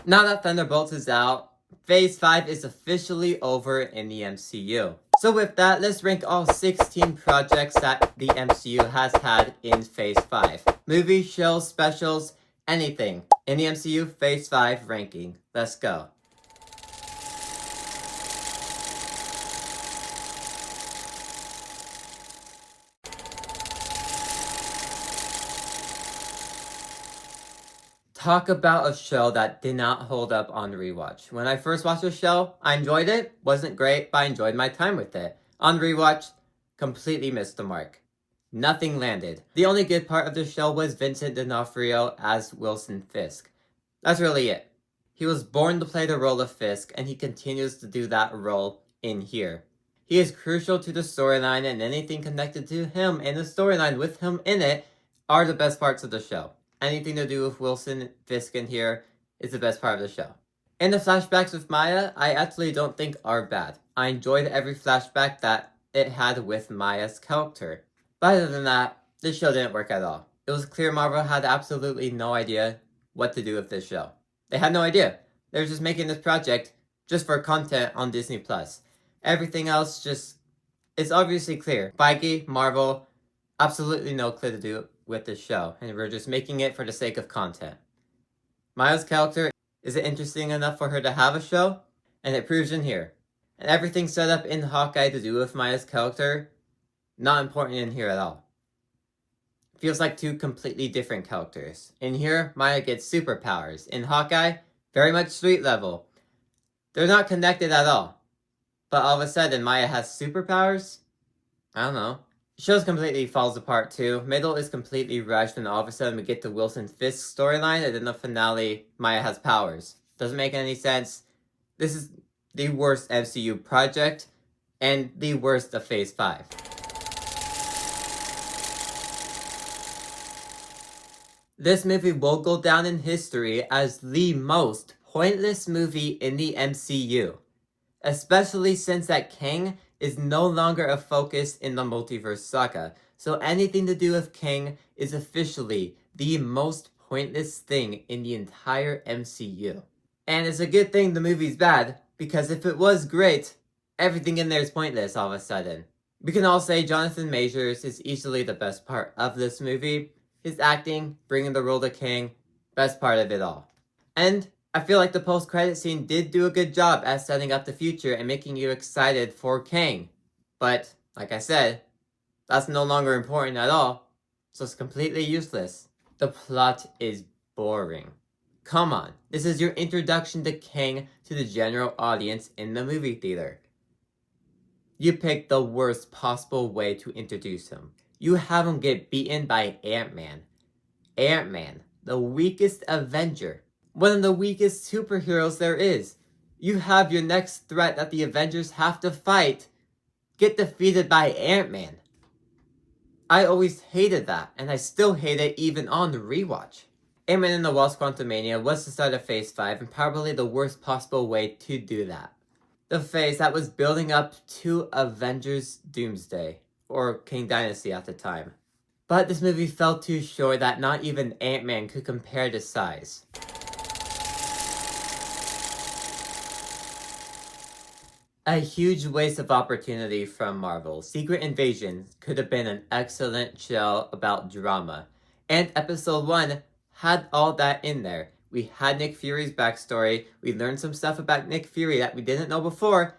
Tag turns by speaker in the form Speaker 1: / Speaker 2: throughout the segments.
Speaker 1: Now that Thunderbolts is out, Phase 5 is officially over in the MCU. So with that, let's rank all 16 projects that the MCU has had in Phase 5. Movies, shows, specials, anything. In the MCU, Phase 5 ranking. Let's go. Talk about a show that did not hold up on rewatch. When I first watched the show, I enjoyed it. Wasn't great, but I enjoyed my time with it. On rewatch, completely missed the mark. Nothing landed. The only good part of the show was Vincent D'Onofrio as Wilson Fisk. That's really it. He was born to play the role of Fisk, and he continues to do that role in here. He is crucial to the storyline, and anything connected to him and the storyline with him in it are the best parts of the show. Anything to do with Wilson Fisk in here is the best part of the show. And the flashbacks with Maya, I actually don't think are bad. I enjoyed every flashback that it had with Maya's character. But other than that, this show didn't work at all. It was clear Marvel had absolutely no idea what to do with this show. They had no idea. They were just making this project just for content on Disney+. Everything else just, it's obviously clear. Feige, Marvel, absolutely no clue to do with this show, and we're just making it for the sake of content. Maya's character, is it interesting enough for her to have a show? And it proves in here. And everything set up in Hawkeye to do with Maya's character, not important in here at all. Feels like two completely different characters. In here, Maya gets superpowers. In Hawkeye, very much street level. They're not connected at all. But all of a sudden, Maya has superpowers? I don't know. Shows completely falls apart too. Middle is completely rushed, and all of a sudden we get the Wilson Fisk storyline, and in the finale, Maya has powers. Doesn't make any sense. This is the worst MCU project, and the worst of Phase 5. This movie will go down in history as the most pointless movie in the MCU. Especially since that Kang is no longer a focus in the multiverse saga, so anything to do with Kang is officially the most pointless thing in the entire MCU. And it's a good thing the movie's bad, because if it was great, everything in there is pointless all of a sudden. We can all say Jonathan Majors is easily the best part of this movie. His acting, bringing the role to Kang, best part of it all. And I feel like the post-credit scene did do a good job at setting up the future and making you excited for Kang. But, like I said, that's no longer important at all, so it's completely useless. The plot is boring. Come on, this is your introduction to Kang to the general audience in the movie theater. You picked the worst possible way to introduce him. You have him get beaten by Ant-Man. Ant-Man, the weakest Avenger. One of the weakest superheroes there is. You have your next threat that the Avengers have to fight get defeated by Ant-Man. I always hated that, and I still hate it even on the rewatch. Ant-Man and the Wasp Quantamania was the start of Phase 5, and probably the worst possible way to do that. The phase that was building up to Avengers Doomsday, or Kang Dynasty at the time. But this movie fell too short that not even Ant-Man could compare to size. A huge waste of opportunity from Marvel. Secret Invasion could have been an excellent show about drama. And episode 1 had all that in there. We had Nick Fury's backstory. We learned some stuff about Nick Fury that we didn't know before.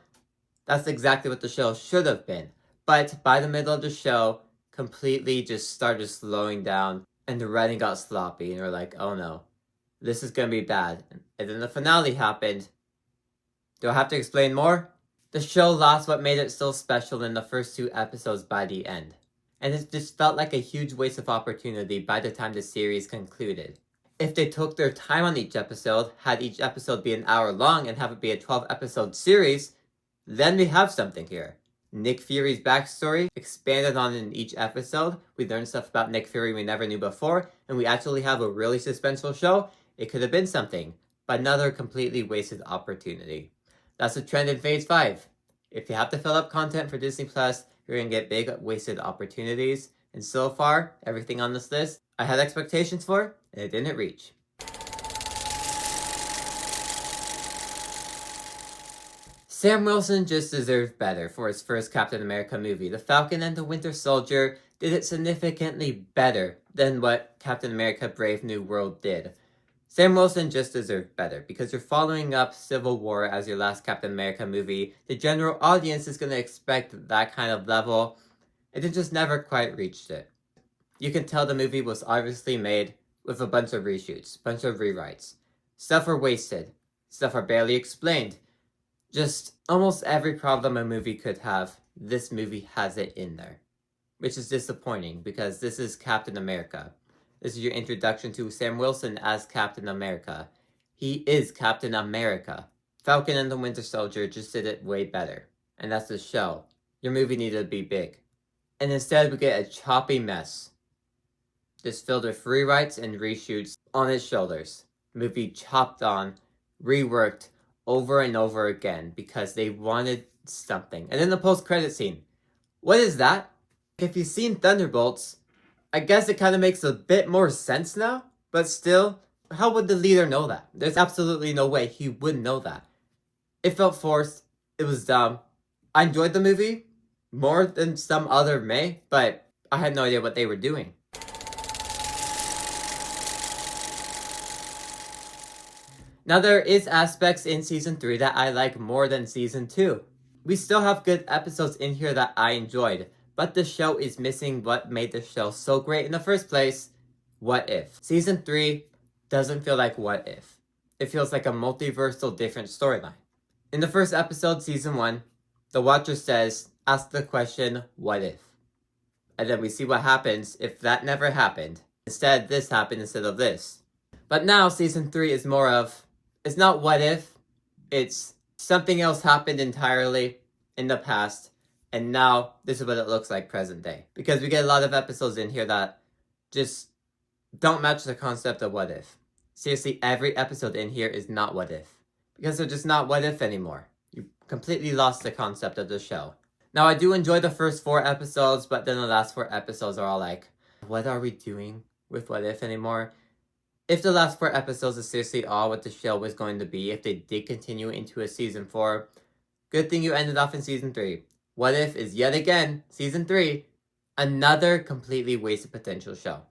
Speaker 1: That's exactly what the show should have been. But by the middle of the show, completely just started slowing down. And the writing got sloppy. And we're like, oh no, this is going to be bad. And then the finale happened. Do I have to explain more? The show lost what made it so special in the first 2 episodes by the end. And it just felt like a huge waste of opportunity by the time the series concluded. If they took their time on each episode, had each episode be an hour long and have it be a 12-episode series, then we have something here. Nick Fury's backstory expanded on in each episode. We learned stuff about Nick Fury we never knew before, and we actually have a really suspenseful show. It could have been something, but another completely wasted opportunity. That's a trend in Phase 5. If you have to fill up content for Disney+, you're going to get big wasted opportunities. And so far, everything on this list, I had expectations for, and it didn't reach. Sam Wilson just deserved better for his first Captain America movie. The Falcon and the Winter Soldier did it significantly better than what Captain America Brave New World did. Sam Wilson just deserved better because you're following up Civil War as your last Captain America movie. The general audience is going to expect that kind of level, and it just never quite reached it. You can tell the movie was obviously made with a bunch of reshoots, bunch of rewrites. Stuff are wasted, stuff are barely explained. Just almost every problem a movie could have, this movie has it in there. Which is disappointing because this is Captain America. This is your introduction to Sam Wilson as Captain America. He is Captain America. Falcon and the Winter Soldier just did it way better. And that's the show. Your movie needed to be big. And instead we get a choppy mess. Just filled with rewrites and reshoots on its shoulders. Movie chopped on, reworked over and over again because they wanted something. And then the post-credit scene. What is that? If you've seen Thunderbolts, I guess it kind of makes a bit more sense now, but still, how would the leader know that? There's absolutely no way he would know that. It felt forced, it was dumb. I enjoyed the movie more than some other may, but I had no idea what they were doing. Now there is aspects in Season 3 that I like more than Season 2. We still have good episodes in here that I enjoyed, but the show is missing what made the show so great in the first place. What If? Season 3 doesn't feel like What If. It feels like a multiversal different storyline. In the first episode, Season 1, the Watcher says, ask the question, what if? And then we see what happens if that never happened. Instead, this happened instead of this. But now, Season 3 is more of, it's not what if, it's something else happened entirely in the past, and now this is what it looks like present day. Because we get a lot of episodes in here that just don't match the concept of what if. Seriously, every episode in here is not what if. Because they're just not what if anymore. You completely lost the concept of the show. Now, I do enjoy the first 4 episodes, but then the last 4 episodes are all like, what are we doing with what if anymore? If the last 4 episodes is seriously all what the show was going to be, if they did continue into a Season 4, good thing you ended off in Season 3. What If is yet again, Season 3, another completely wasted potential show.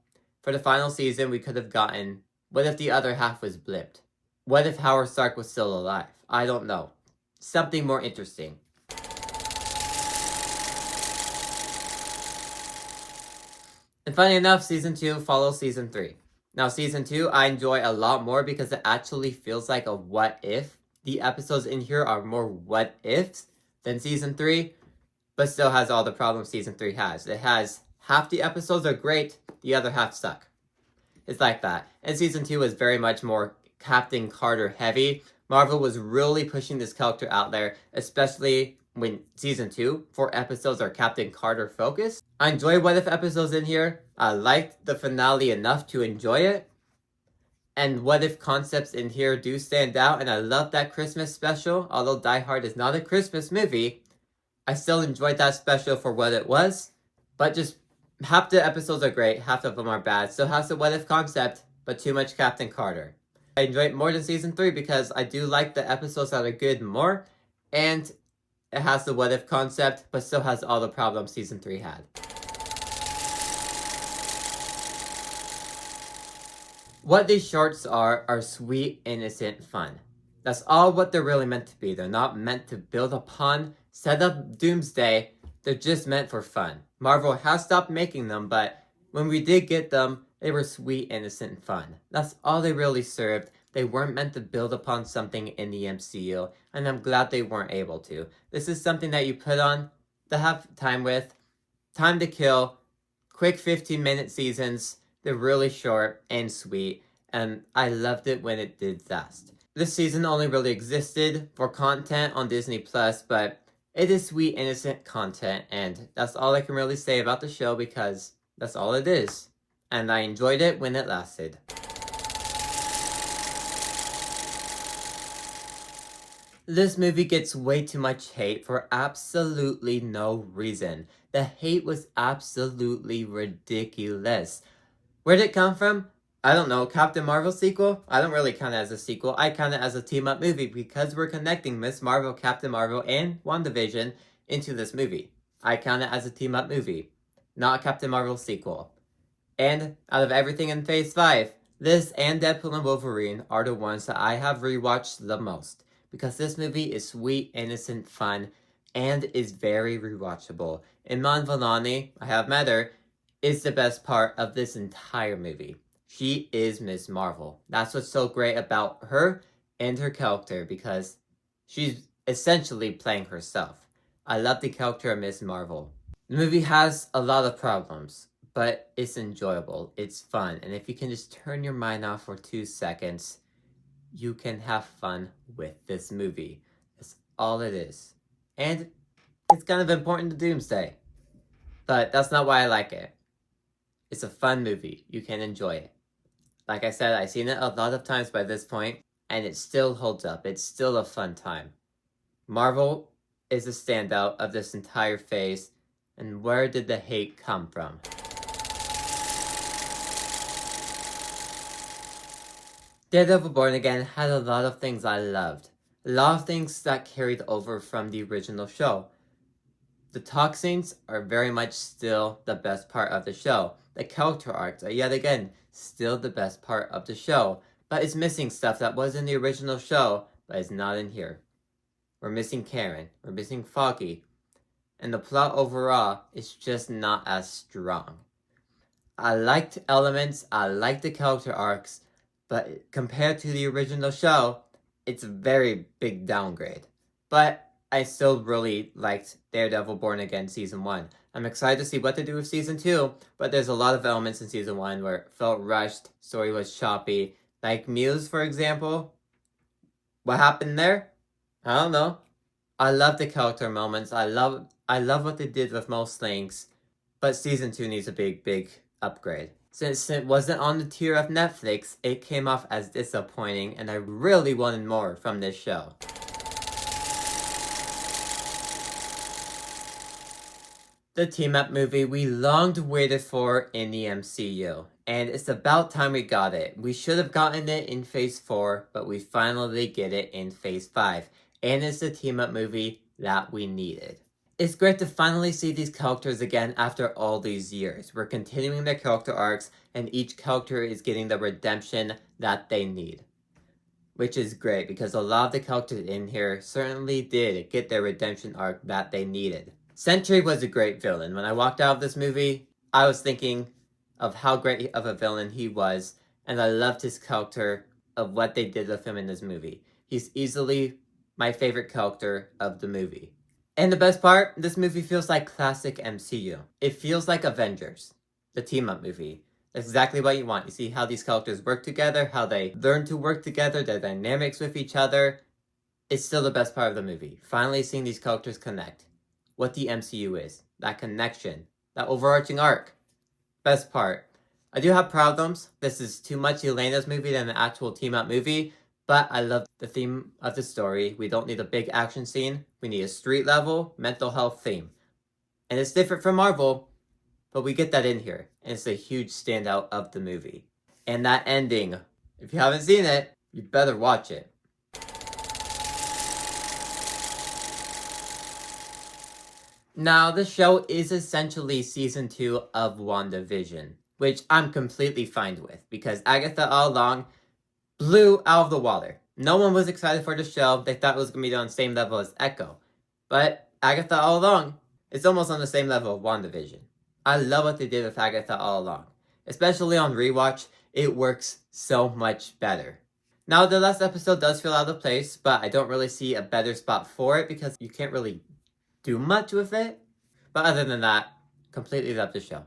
Speaker 1: For the final season, we could have gotten, what if the other half was blipped? What if Howard Stark was still alive? I don't know. Something more interesting. And funny enough, Season 2 follows Season 3. Now, Season 2, I enjoy a lot more because it actually feels like a what if. The episodes in here are more what ifs than Season 3, but still has all the problems Season 3 has. It has half the episodes are great, the other half suck. It's like that. And Season 2 was very much more Captain Carter heavy. Marvel was really pushing this character out there, especially when Season 2, 4 episodes are Captain Carter focused. I enjoy What If episodes in here. I liked the finale enough to enjoy it. And What If concepts in here do stand out, and I love that Christmas special. Although Die Hard is not a Christmas movie, I still enjoyed that special for what it was. But just half the episodes are great, half of them are bad. Still has the What If concept, but too much Captain Carter. I enjoy it more than Season 3 because I do like the episodes that are good more, and it has the What If concept, but still has all the problems Season 3 had. What these shorts are sweet, innocent fun. That's all what they're really meant to be. They're not meant to build upon, set up Doomsday. They're just meant for fun. Marvel has stopped making them, but when we did get them, they were sweet, innocent fun. That's all they really served. They weren't meant to build upon something in the MCU, and I'm glad they weren't able to. This is something that you put on to have time with, time to kill, quick 15-minute seasons. They're really short and sweet, and I loved it when it did fast. This season only really existed for content on Disney+, but it is sweet, innocent content, and that's all I can really say about the show because that's all it is. And I enjoyed it when it lasted. This movie gets way too much hate for absolutely no reason. The hate was absolutely ridiculous. Where did it come from? I don't know, Captain Marvel sequel? I don't really count it as a sequel. I count it as a team-up movie because we're connecting Miss Marvel, Captain Marvel, and WandaVision into this movie. I count it as a team-up movie, not a Captain Marvel sequel. And out of everything in Phase 5, this and Deadpool and Wolverine are the ones that I have rewatched the most. Because this movie is sweet, innocent, fun, and is very rewatchable. Iman Vellani, I have met her, is the best part of this entire movie. She is Miss Marvel. That's what's so great about her and her character, because she's essentially playing herself. I love the character of Miss Marvel. The movie has a lot of problems, but it's enjoyable, it's fun, and if you can just turn your mind off for 2 seconds, you can have fun with this movie. That's all it is. And it's kind of important to Doomsday, but that's not why I like it. It's a fun movie. You can enjoy it. Like I said, I've seen it a lot of times by this point, and it still holds up. It's still a fun time. Marvel is a standout of this entire phase, and where did the hate come from? Daredevil Born Again had a lot of things I loved. A lot of things that carried over from the original show. The talk scenes are very much still the best part of the show. The character arcs are yet again still the best part of the show, but it's missing stuff that was in the original show, but is not in here. We're missing Karen, we're missing Foggy, and the plot overall is just not as strong. I liked elements, I liked the character arcs, but compared to the original show, it's a very big downgrade. But I still really liked Daredevil Born Again Season 1. I'm excited to see what they do with Season 2, but there's a lot of elements in Season 1 where it felt rushed, story was choppy. Like Muse, for example. What happened there? I don't know. I love the character moments. I love what they did with most things. But Season 2 needs a big upgrade. Since it wasn't on the tier of Netflix, it came off as disappointing, and I really wanted more from this show. The team-up movie we long waited for in the MCU, and it's about time we got it. We should have gotten it in Phase 4, but we finally get it in Phase 5, and it's the team-up movie that we needed. It's great to finally see these characters again after all these years. We're continuing their character arcs, and each character is getting the redemption that they need. Which is great, because a lot of the characters in here certainly did get their redemption arc that they needed. Sentry was a great villain. When I walked out of this movie, I was thinking of how great of a villain he was, and I loved his character of what they did with him in this movie. He's easily my favorite character of the movie. And the best part, this movie feels like classic MCU. It feels like Avengers, the team-up movie. That's exactly what you want. You see how these characters work together, how they learn to work together, their dynamics with each other. It's still the best part of the movie. Finally seeing these characters connect. What the MCU is. That connection. That overarching arc. Best part. I do have problems. This is too much Elena's movie than an actual team-up movie. But I love the theme of the story. We don't need a big action scene. We need a street level, mental health theme. And it's different from Marvel, but we get that in here. And it's a huge standout of the movie. And that ending, if you haven't seen it, you better watch it. Now, the show is essentially Season 2 of WandaVision, which I'm completely fine with, because Agatha All Along blew out of the water. No one was excited for the show. They thought it was going to be on the same level as Echo. But Agatha All Along is almost on the same level of WandaVision. I love what they did with Agatha All Along. Especially on rewatch, it works so much better. Now, the last episode does feel out of place, but I don't really see a better spot for it because you can't really do much with it. But other than that, completely love the show.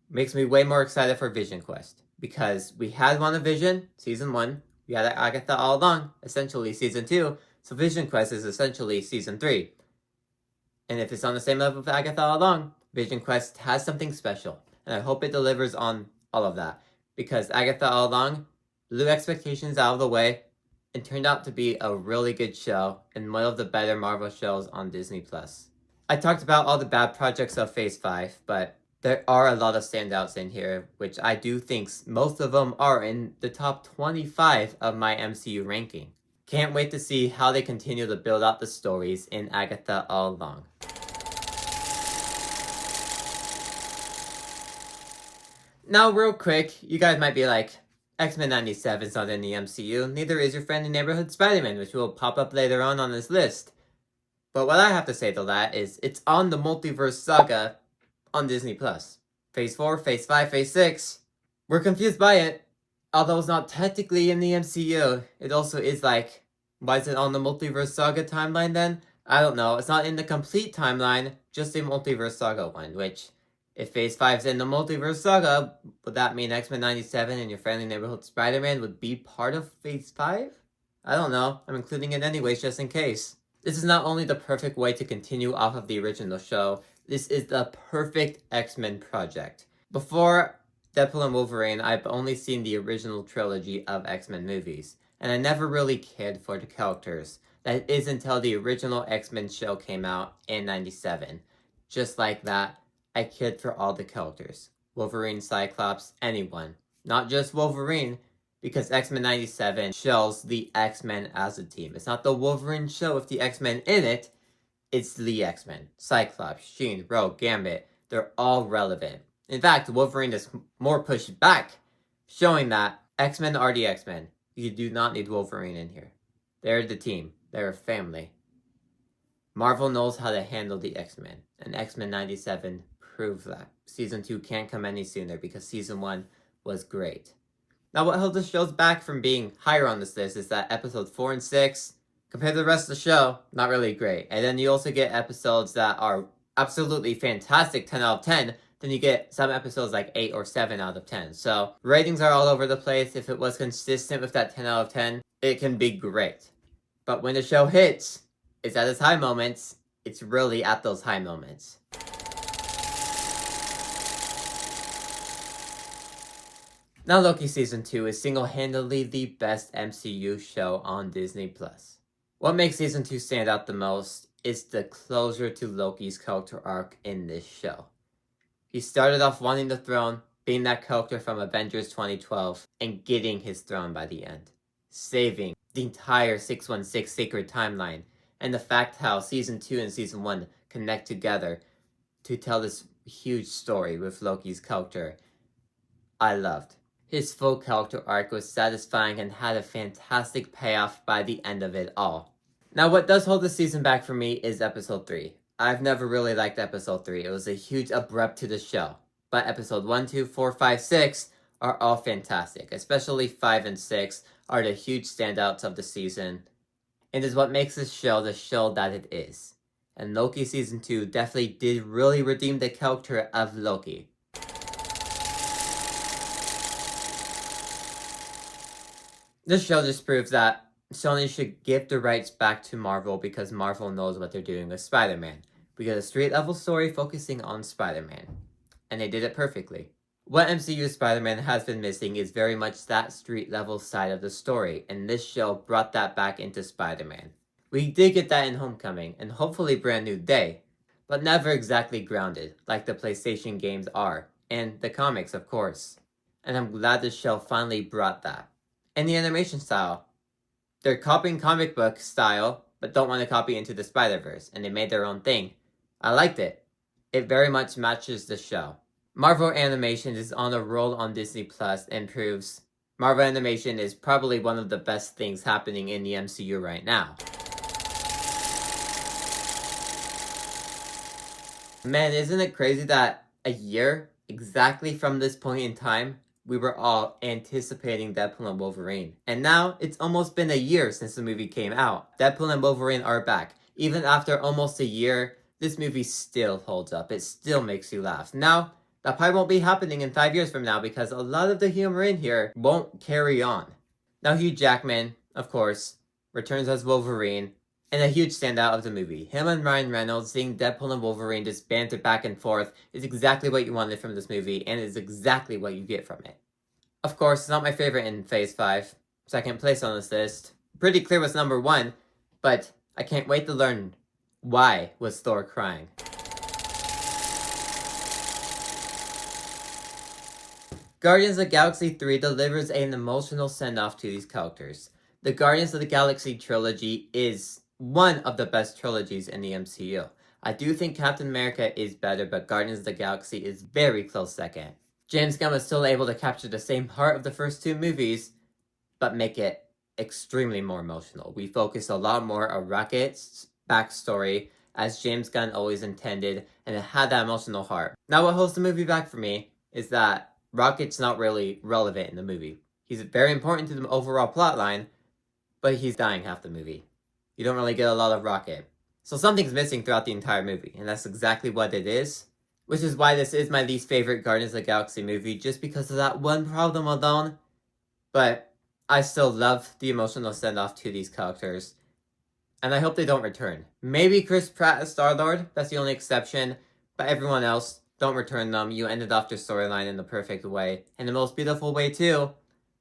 Speaker 1: Makes me way more excited for Vision Quest. Because we had WandaVision, Season 1. We had Agatha All Along, essentially Season 2. So Vision Quest is essentially Season 3. And if it's on the same level with Agatha All Along, Vision Quest has something special. And I hope it delivers on all of that. Because Agatha All Along blew expectations out of the way and turned out to be a really good show and one of the better Marvel shows on Disney+. I talked about all the bad projects of Phase 5, but There are a lot of standouts in here, which I do think most of them are in the top 25 of my MCU ranking. Can't wait to see how they continue to build out the stories in Agatha All Along. Now, real quick, you guys might be like, X-Men 97 is not in the MCU, neither is your friendly neighborhood Spider-Man, which will pop up later on this list. But what I have to say to that is, it's on the Multiverse Saga on Disney+. Phase 4, Phase 5, Phase 6. We're confused by it. Although it's not technically in the MCU, it also is like, why is it on the Multiverse Saga timeline then? I don't know. It's not in the complete timeline, just the Multiverse Saga one, which, if Phase 5's in the Multiverse Saga, would that mean X-Men 97 and your friendly neighborhood Spider-Man would be part of Phase 5? I don't know. I'm including it anyways just in case. This is not only the perfect way to continue off of the original show, this is the perfect X-Men project. Before Deadpool and Wolverine, I've only seen the original trilogy of X-Men movies, and I never really cared for the characters. That is until the original X-Men show came out in 97. Just like that, I cared for all the characters. Wolverine, Cyclops, anyone. Not just Wolverine, because X-Men 97 shows the X-Men as a team. It's not the Wolverine show with the X-Men in it, it's the X-Men. Cyclops, Sheen, Rogue, Gambit, they're all relevant. In fact, Wolverine is more pushed back, showing that X-Men are the X-Men. You do not need Wolverine in here. They're the team. They're a family. Marvel knows how to handle the X-Men, and X-Men 97 proves that. Season 2 can't come any sooner because Season 1 was great. Now, what held the shows back from being higher on this list is that episodes 4 and 6, compared to the rest of the show, not really great. And then you also get episodes that are absolutely fantastic, 10 out of 10. Then you get some episodes like 8 or 7 out of 10. So, ratings are all over the place. If it was consistent with that 10 out of 10, it can be great. But when the show hits, it's at its high moments. It's really at those high moments. Now, Loki Season 2 is single-handedly the best MCU show on Disney+. What makes Season 2 stand out the most is the closure to Loki's character arc in this show. He started off wanting the throne, being that character from Avengers 2012, and getting his throne by the end. Saving the entire 616 sacred timeline, and the fact how Season 2 and Season 1 connect together to tell this huge story with Loki's character, I loved. His full character arc was satisfying and had a fantastic payoff by the end of it all. Now, what does hold the season back for me is Episode 3. I've never really liked Episode 3. It was a huge abrupt to the show. But Episode 1, 2, 4, 5, 6 are all fantastic. Especially 5 and 6 are the huge standouts of the season. And is what makes this show the show that it is. And Loki Season 2 definitely did really redeem the character of Loki. This show just proves that Sony should give the rights back to Marvel because Marvel knows what they're doing with Spider-Man. We get a street-level story focusing on Spider-Man. And they did it perfectly. What MCU Spider-Man has been missing is very much that street-level side of the story, and this show brought that back into Spider-Man. We did get that in Homecoming, and hopefully Brand New Day, but never exactly grounded, like the PlayStation games are, and the comics, of course. And I'm glad this show finally brought that. And the animation style. They're copying comic book style, but don't want to copy Into the Spider-Verse, and they made their own thing. I liked it. It very much matches the show. Marvel Animation is on a roll on Disney Plus and proves Marvel Animation is probably one of the best things happening in the MCU right now. Man, isn't it crazy that a year exactly from this point in time, we were all anticipating Deadpool and Wolverine. And now, it's almost been a year since the movie came out. Deadpool and Wolverine are back. Even after almost a year, this movie still holds up. It still makes you laugh. Now, that probably won't be happening in 5 years from now because a lot of the humor in here won't carry on. Now, Hugh Jackman, of course, returns as Wolverine, and a huge standout of the movie. Him and Ryan Reynolds seeing Deadpool and Wolverine just banter back and forth is exactly what you wanted from this movie, and is exactly what you get from it. Of course, it's not my favorite in Phase 5. Second place on this list. Pretty clear was number 1, but I can't wait to learn why was Thor crying. Guardians of the Galaxy 3 delivers an emotional send-off to these characters. The Guardians of the Galaxy trilogy is one of the best trilogies in the MCU. I do think Captain America is better, but Guardians of the Galaxy is very close second. James Gunn was still able to capture the same heart of the first two movies, but make it extremely more emotional. We focus a lot more on Rocket's backstory, as James Gunn always intended, and it had that emotional heart. Now what holds the movie back for me is that Rocket's not really relevant in the movie. He's very important to the overall plotline, but he's dying half the movie. You don't really get a lot of Rocket. So something's missing throughout the entire movie, and that's exactly what it is. Which is why this is my least favorite Guardians of the Galaxy movie, just because of that one problem alone. But I still love the emotional send-off to these characters, and I hope they don't return. Maybe Chris Pratt as Star-Lord, that's the only exception, but everyone else, don't return them. You ended off their storyline in the perfect way, and the most beautiful way too.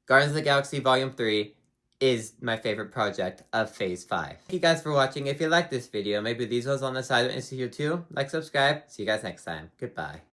Speaker 1: Guardians of the Galaxy Volume 3 is my favorite project of Phase 5. Thank you guys for watching. If you liked this video, maybe these ones on the side of Institute too, like, subscribe. See you guys next time. Goodbye.